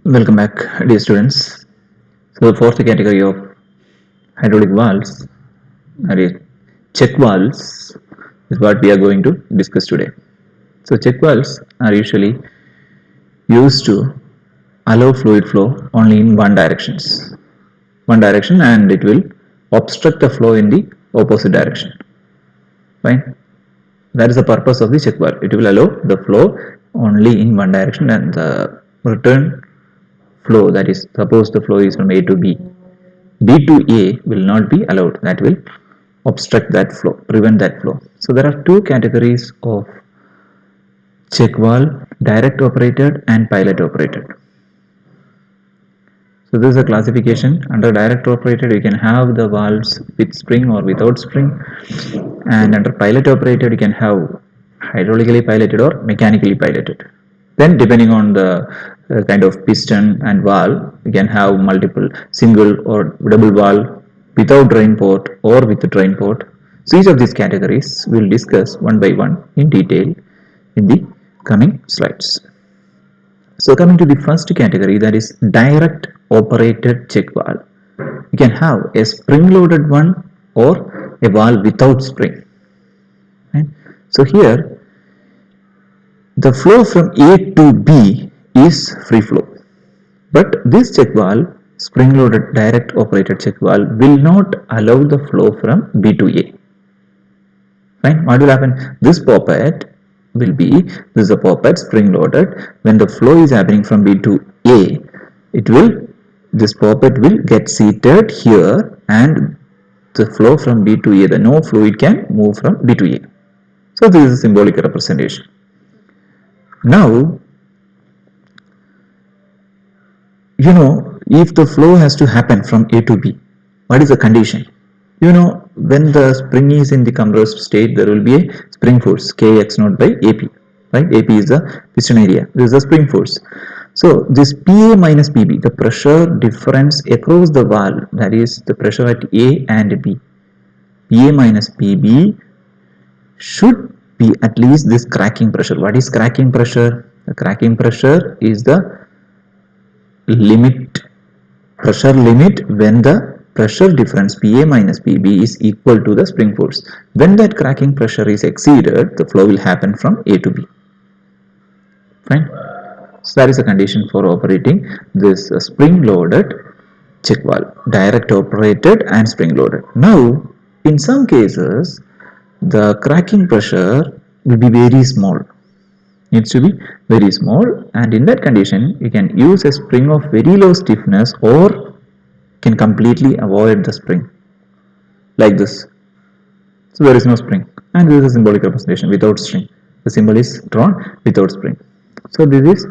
Welcome back, dear students. So the fourth category of hydraulic valves, that is check valves, is what we are going to discuss today. So check valves are usually used to allow fluid flow only in one direction, and it will obstruct the flow in the opposite direction. Fine. That is the purpose of the check valve. It will allow the flow only in one direction, and the return flow, that is, suppose the flow is from A to B to A, will not be allowed. That will obstruct that flow, prevent that flow. So there are two categories of check valve: direct operated and pilot operated. So this is a classification. Under direct operated, you can have the valves with spring or without spring, and under pilot operated, you can have hydraulically piloted or mechanically piloted. Then depending on the kind of piston and valve, you can have multiple single or double valve without drain port or with the drain port. So each of these categories we'll discuss one by one in detail in the coming slides. So coming to the first category, that is direct operated check valve. You can have a spring loaded one or a valve without spring. Right? So here the flow from A to B is free flow. But this check valve, spring loaded direct operated check valve, will not allow the flow from B to A. Fine. What will happen? This poppet will be, this is a poppet spring loaded. When the flow is happening from B to A, this poppet will get seated here, and the flow from B to A, the no fluid can move from B to A. So this is a symbolic representation. Now, if the flow has to happen from A to B, what is the condition? When the spring is in the compressed state, there will be a spring force Kx naught by AP, right? AP is the piston area. This is the spring force. So this PA minus PB, the pressure difference across the valve, that is the pressure at A and B, PA minus PB should be at least this cracking pressure. What is cracking pressure? The cracking pressure is the pressure limit when the pressure difference PA minus PB is equal to the spring force. When that cracking pressure is exceeded, the flow will happen from A to B. Fine. So that is a condition for operating this spring loaded check valve, direct operated and spring loaded. Now, in some cases, the cracking pressure will be very small. Needs to be very small, and in that condition you can use a spring of very low stiffness or can completely avoid the spring like this. So there is no spring, and this is a symbolic representation without string. The symbol is drawn without spring. So this is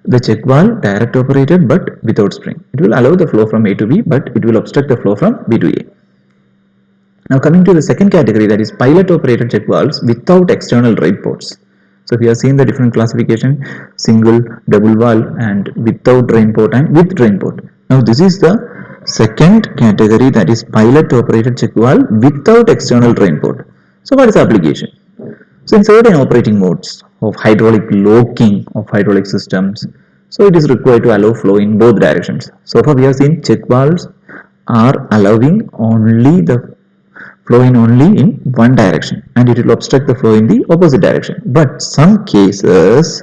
the check valve, direct operated but without spring. It will allow the flow from A to B, but it will obstruct the flow from B to A. Now coming to the second category, that is pilot operated check valves without external drain ports. So we have seen the different classification: single, double valve, and without drain port and with drain port. Now this is the second category, that is pilot operated check valve without external drain port. So what is the application? So in certain operating modes of hydraulic locking of hydraulic systems, so it is required to allow flow in both directions. So far we have seen check valves are allowing only the flow in only in one direction, and it will obstruct the flow in the opposite direction. But some cases,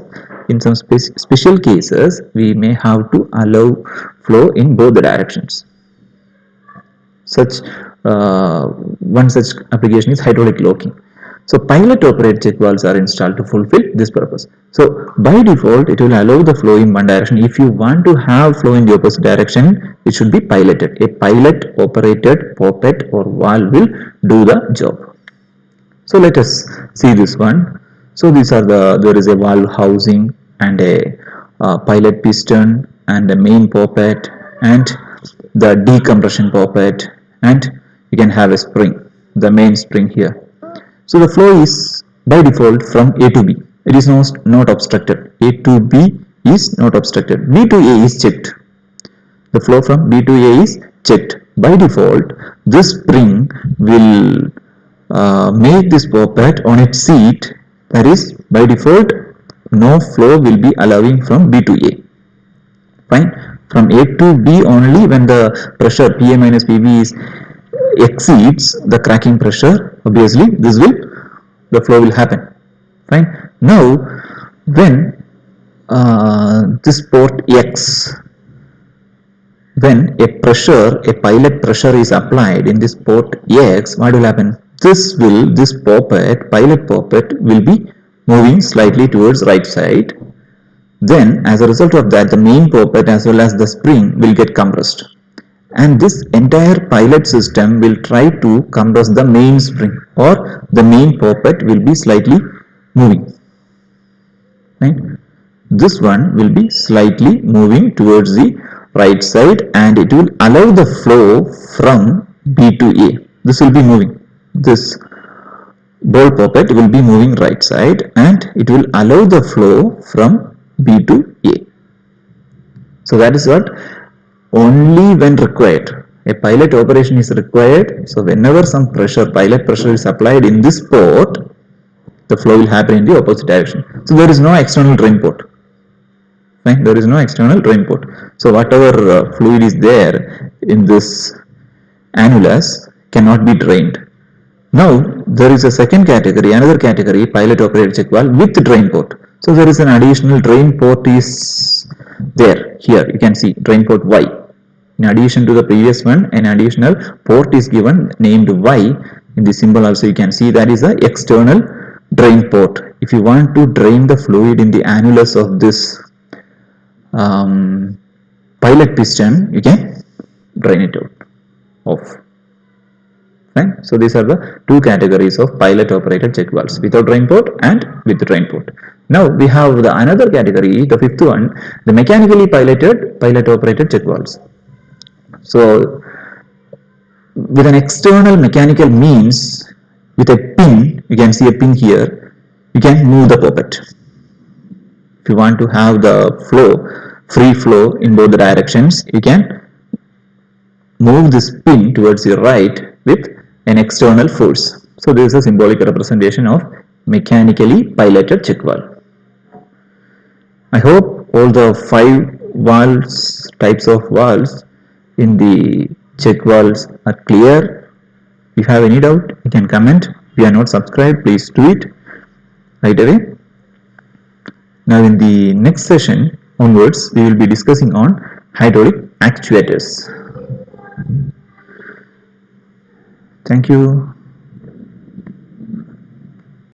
in some special cases, we may have to allow flow in both the directions. One such application is hydraulic locking. So pilot operated check valves are installed to fulfill this purpose. So by default, it will allow the flow in one direction. If you want to have flow in the opposite direction, it should be piloted. A pilot operated poppet or valve will do the job. So let us see this one. So there is a valve housing and a pilot piston and a main poppet and the decompression poppet, and you can have a spring, the main spring here. So the flow is by default from A to B. It is not obstructed. A to B is not obstructed. B to A is checked. The flow from B to A is checked. By default, this spring will make this poppet on its seat. That is, by default, no flow will be allowing from B to A. Fine. From A to B only when the pressure PA minus PB is exceeds the cracking pressure, obviously the flow will happen. Fine. Now when this port X, when a pilot pressure is applied in this port X, what will happen? This pilot poppet will be moving slightly towards right side. Then as a result of that, the main poppet as well as the spring will get compressed. And this entire pilot system will try to compress the main spring, or the main poppet will be slightly moving. Right? This one will be slightly moving towards the right side, and it will allow the flow from B to A. This will be moving. This ball poppet will be moving right side, and it will allow the flow from B to A. So that is what only when required. A pilot operation is required. So whenever some pilot pressure is applied in this port, the flow will happen in the opposite direction. So there is no external drain port. Fine, there is no external drain port. So whatever fluid is there in this annulus cannot be drained. Now there is a second category, another category, pilot operated check valve with drain port. So there is an additional drain port is there. Here you can see drain port Y. In addition to the previous one, an additional port is given named Y. In the symbol also you can see that is the external drain port. If you want to drain the fluid in the annulus of this pilot piston, you can drain it out off. Right? So these are the two categories of pilot operated check valves, without drain port and with the drain port. Now we have the another category, the fifth one, the mechanically piloted pilot operated check valves. So with an external mechanical means, with a pin, you can see a pin here, you can move the poppet. If you want to have the free flow in both the directions, you can move this pin towards your right with an external force. So this is a symbolic representation of mechanically piloted check valve. I hope all the 5 types of valves in the check valves are clear. If you have any doubt, you can comment. If you are not subscribed, please do it right away. Now in the next session onwards, we will be discussing on hydraulic actuators. Thank you.